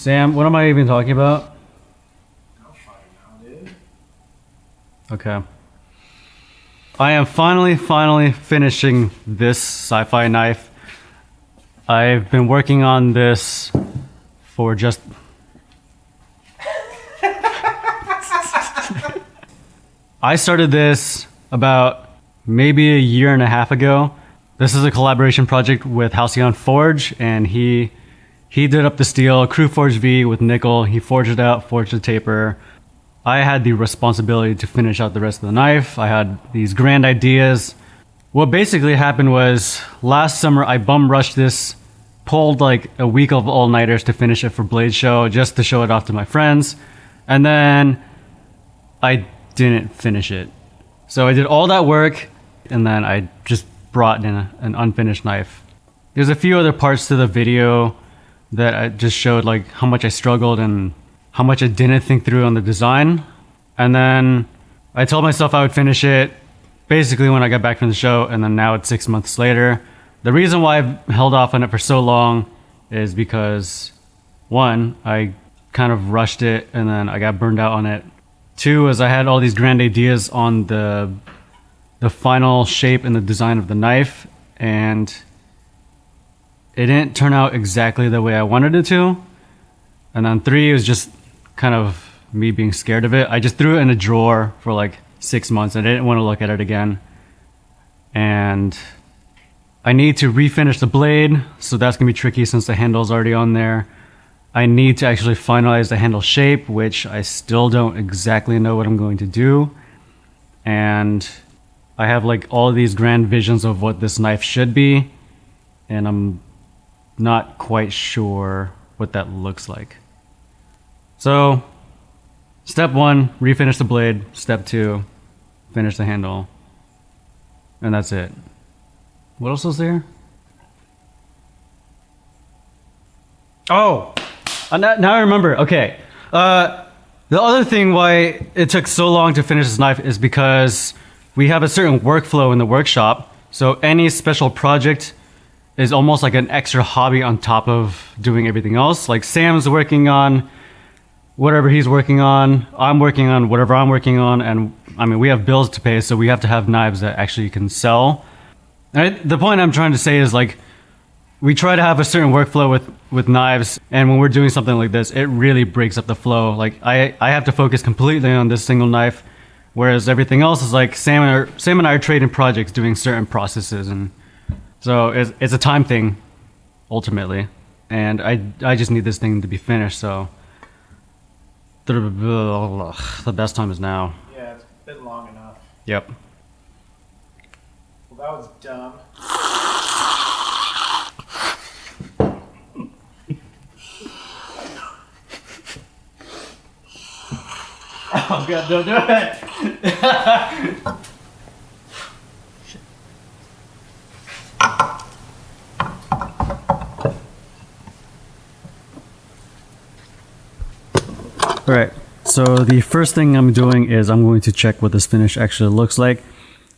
Sam, what am I even talking about? I'll find out, dude. Okay. I am finally finishing this sci-fi knife. I've been working on this for just... I started this about maybe a year and a half ago. This is a collaboration project with Halcyon Forge, and he did up the steel, Crew Forge V with nickel. He forged it out, forged the taper. I had the responsibility to finish out the rest of the knife. I had these grand ideas. What basically happened was last summer I bum rushed this, pulled like a week of all-nighters to finish it for Blade Show, just to show it off to my friends. And then I didn't finish it. So I did all that work, and then I just brought in an unfinished knife. There's a few other parts to the video that I just showed like how much I struggled and how much I didn't think through on the design. And then I told myself I would finish it basically when I got back from the show, and then now it's 6 months later. The reason why I've held off on it for so long is because, one, I kind of rushed it and then I got burned out on it. Two is I had all these grand ideas on the final shape and the design of the knife, and it didn't turn out exactly the way I wanted it to. And then three was just kind of me being scared of it. I just threw it in a drawer for like 6 months and I didn't want to look at it again. And I need to refinish the blade, so that's gonna be tricky since the handle's already on there. I need to actually finalize the handle shape, which I still don't exactly know what I'm going to do. And I have like all these grand visions of what this knife should be, and I'm not quite sure what that looks like. So, step one, refinish the blade. Step two, finish the handle. And that's it. What else was there? Oh! Now I remember. Okay. The other thing why it took so long to finish this knife is because we have a certain workflow in the workshop. So any special project is almost like an extra hobby on top of doing everything else. Like Sam's working on whatever he's working on. I'm working on whatever I'm working on. And I mean, we have bills to pay, so we have to have knives that actually can sell. And the point I'm trying to say is like, we try to have a certain workflow with knives, and when we're doing something like this, it really breaks up the flow. Like I have to focus completely on this single knife, whereas everything else is like Sam and I are trading projects, doing certain processes, and so it's a time thing, ultimately. And I just need this thing to be finished. So the best time is now. Yeah, it's been long enough. Yep. Well, that was dumb. Oh god, don't do it! Alright, so the first thing I'm doing is I'm going to check what this finish actually looks like.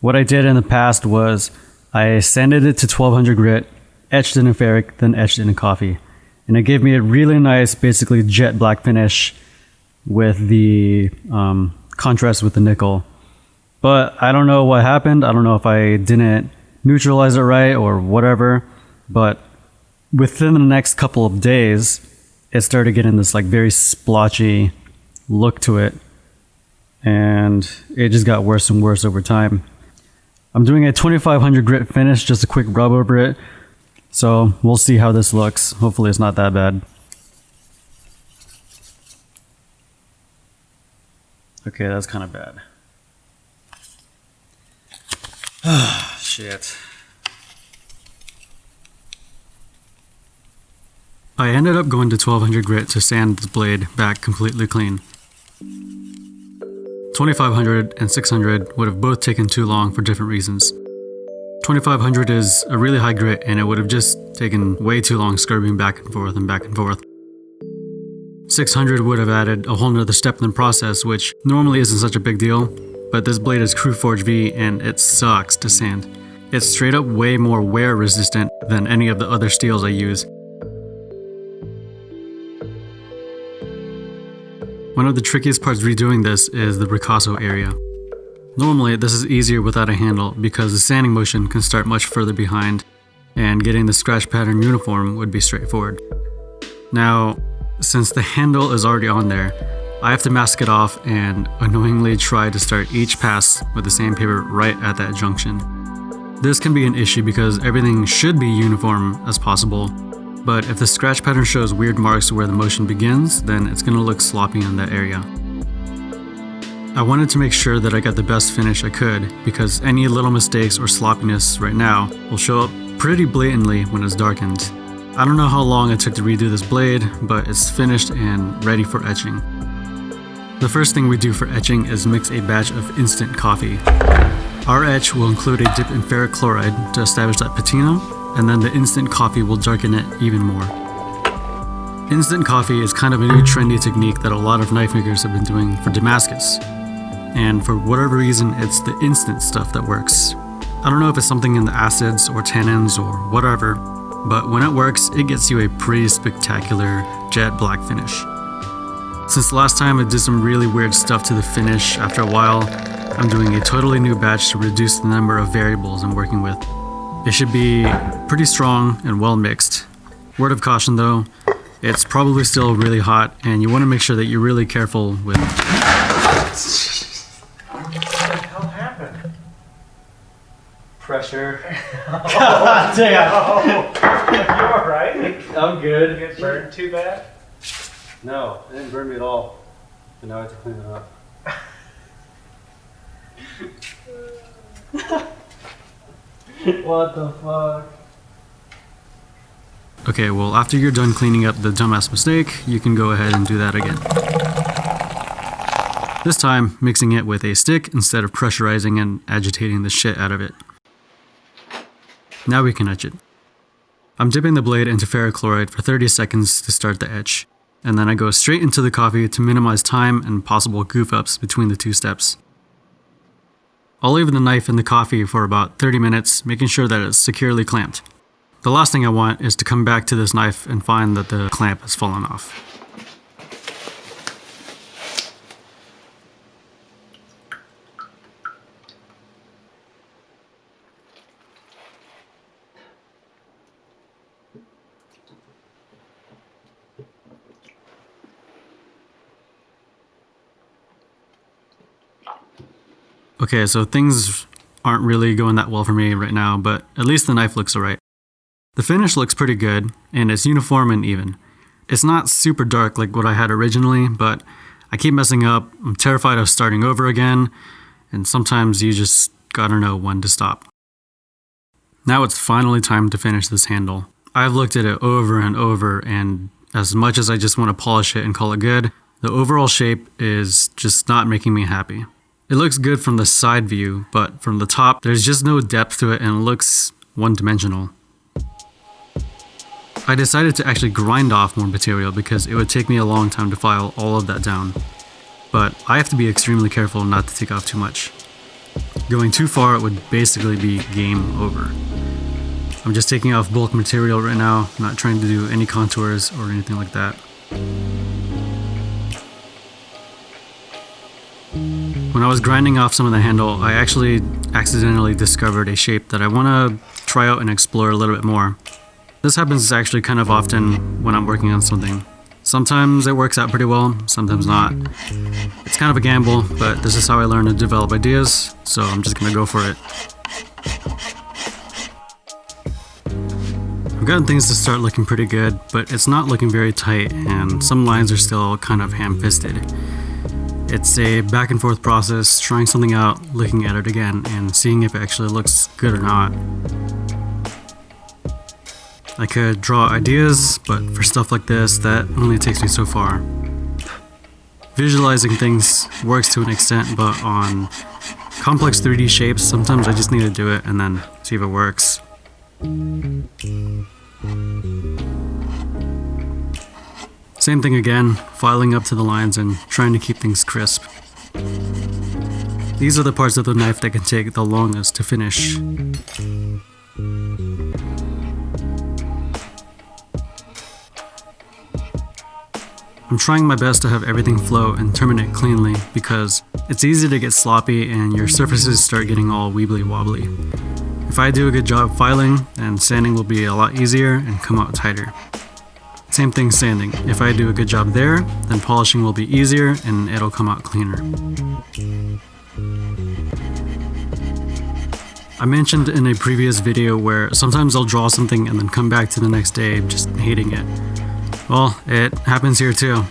What I did in the past was I sanded it to 1200 grit, etched it in ferric, then etched it in coffee. And it gave me a really nice, basically jet black finish with the contrast with the nickel. But I don't know what happened. I don't know if I didn't neutralize it right or whatever. But within the next couple of days, it started getting this like very splotchy look to it. And it just got worse and worse over time. I'm doing a 2500 grit finish, just a quick rub over it. So we'll see how this looks. Hopefully it's not that bad. Okay, that's kind of bad. Shit. I ended up going to 1200 grit to sand the blade back completely clean. 2500 and 600 would have both taken too long for different reasons. 2500 is a really high grit, and it would have just taken way too long scrubbing back and forth and back and forth. 600 would have added a whole nother step in the process, which normally isn't such a big deal, but this blade is Crew Forge V and it sucks to sand. It's straight up way more wear resistant than any of the other steels I use. One of the trickiest parts redoing this is the ricasso area. Normally, this is easier without a handle because the sanding motion can start much further behind, and getting the scratch pattern uniform would be straightforward. Now, since the handle is already on there, I have to mask it off and annoyingly try to start each pass with the sandpaper right at that junction. This can be an issue because everything should be uniform as possible, but if the scratch pattern shows weird marks where the motion begins, then it's going to look sloppy in that area. I wanted to make sure that I got the best finish I could because any little mistakes or sloppiness right now will show up pretty blatantly when it's darkened. I don't know how long it took to redo this blade, but it's finished and ready for etching. The first thing we do for etching is mix a batch of instant coffee. Our etch will include a dip in ferric chloride to establish that patina, and then the instant coffee will darken it even more. Instant coffee is kind of a new trendy technique that a lot of knife makers have been doing for Damascus. And for whatever reason, it's the instant stuff that works. I don't know if it's something in the acids or tannins or whatever, but when it works, it gets you a pretty spectacular jet black finish. Since the last time I did some really weird stuff to the finish after a while, I'm doing a totally new batch to reduce the number of variables I'm working with. It should be pretty strong and well mixed. Word of caution though, it's probably still really hot and you want to make sure that you're really careful with... Pressure. God damn. You alright? I'm good. You get burned too bad? No, it didn't burn me at all. But now I have to clean it up. What the fuck? Okay, well after you're done cleaning up the dumbass mistake, you can go ahead and do that again. This time, mixing it with a stick instead of pressurizing and agitating the shit out of it. Now we can etch it. I'm dipping the blade into ferric chloride for 30 seconds to start the etch, and then I go straight into the coffee to minimize time and possible goof-ups between the two steps. I'll leave the knife in the coffee for about 30 minutes, making sure that it's securely clamped. The last thing I want is to come back to this knife and find that the clamp has fallen off. Okay, so things aren't really going that well for me right now, but at least the knife looks alright. The finish looks pretty good, and it's uniform and even. It's not super dark like what I had originally, but I keep messing up, I'm terrified of starting over again, and sometimes you just gotta know when to stop. Now it's finally time to finish this handle. I've looked at it over and over, and as much as I just want to polish it and call it good, the overall shape is just not making me happy. It looks good from the side view, but from the top, there's just no depth to it and it looks one-dimensional. I decided to actually grind off more material because it would take me a long time to file all of that down. But I have to be extremely careful not to take off too much. Going too far would basically be game over. I'm just taking off bulk material right now, not trying to do any contours or anything like that. When I was grinding off some of the handle, I actually accidentally discovered a shape that I want to try out and explore a little bit more. This happens actually kind of often when I'm working on something. Sometimes it works out pretty well, sometimes not. It's kind of a gamble, but this is how I learn to develop ideas, so I'm just gonna go for it. I've gotten things to start looking pretty good, but it's not looking very tight, and some lines are still kind of ham-fisted. It's a back and forth process, trying something out, looking at it again, and seeing if it actually looks good or not. I could draw ideas, but for stuff like this, that only takes me so far. Visualizing things works to an extent, but on complex 3D shapes, sometimes I just need to do it and then see if it works. Same thing again, filing up to the lines and trying to keep things crisp. These are the parts of the knife that can take the longest to finish. I'm trying my best to have everything flow and terminate cleanly because it's easy to get sloppy and your surfaces start getting all weebly wobbly. If I do a good job filing, then sanding will be a lot easier and come out tighter. Same thing sanding. If I do a good job there, then polishing will be easier and it'll come out cleaner. I mentioned in a previous video where sometimes I'll draw something and then come back to the next day just hating it. Well, it happens here too,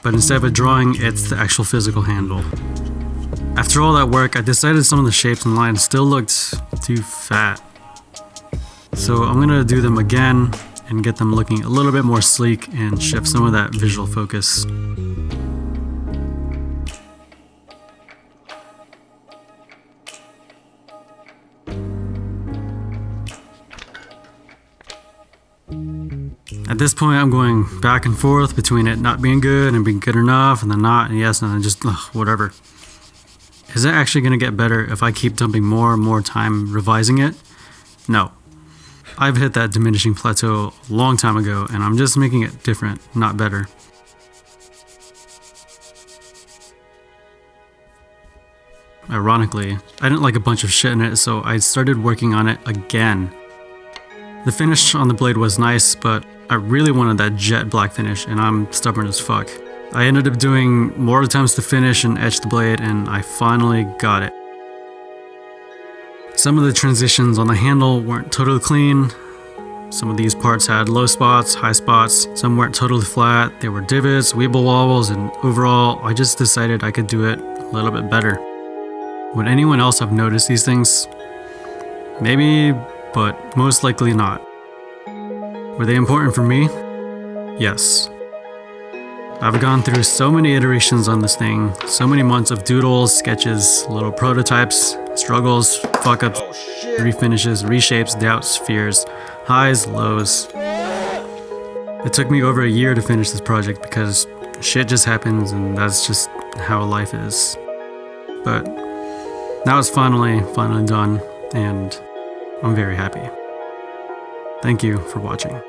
but instead of a drawing, it's the actual physical handle. After all that work, I decided some of the shapes and lines still looked too fat. So I'm gonna do them again and get them looking a little bit more sleek and shift some of that visual focus. At this point, I'm going back and forth between it not being good and being good enough and then not and yes and then just whatever. Is it actually going to get better if I keep dumping more and more time revising it? No. I've hit that diminishing plateau a long time ago and I'm just making it different, not better. Ironically, I didn't like a bunch of shit in it, so I started working on it again. The finish on the blade was nice, but I really wanted that jet black finish and I'm stubborn as fuck. I ended up doing more attempts to finish and etch the blade and I finally got it. Some of the transitions on the handle weren't totally clean. Some of these parts had low spots, high spots, some weren't totally flat, there were divots, weeble wobbles, and overall I just decided I could do it a little bit better. Would anyone else have noticed these things? Maybe, but most likely not. Were they important for me? Yes. I've gone through so many iterations on this thing, so many months of doodles, sketches, little prototypes, struggles, fuck-ups, refinishes, reshapes, doubts, fears, highs, lows. It took me over a year to finish this project because shit just happens and that's just how life is. But now it's finally done and I'm very happy. Thank you for watching.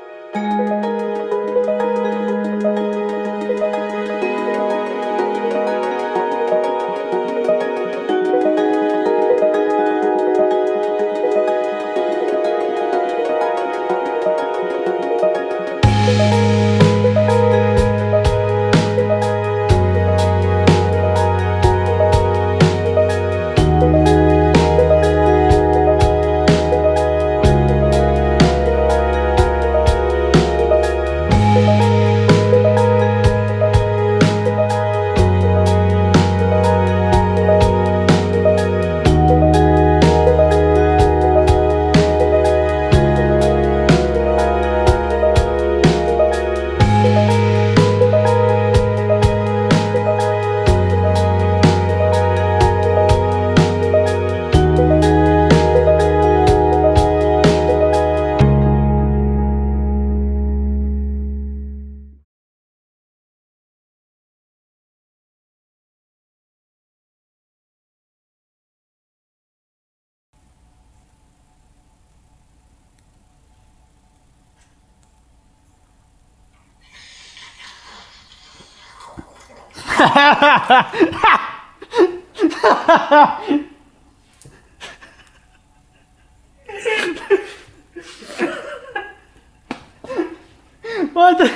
What the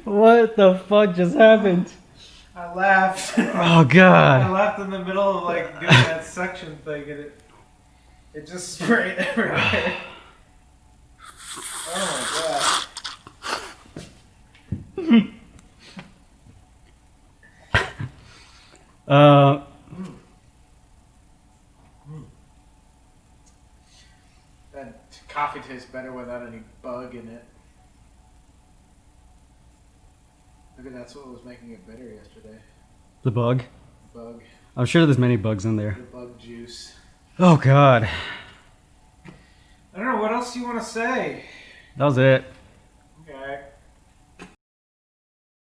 What the fuck just happened? I laughed. Oh god. I laughed in the middle of like doing that suction thing and it just sprayed everywhere. Oh my god. That coffee tastes better without any bug in it. Maybe that's what was making it bitter yesterday. The bug? Bug. I'm sure there's many bugs in there. The bug juice. Oh god. I don't know, what else do you want to say? That was it.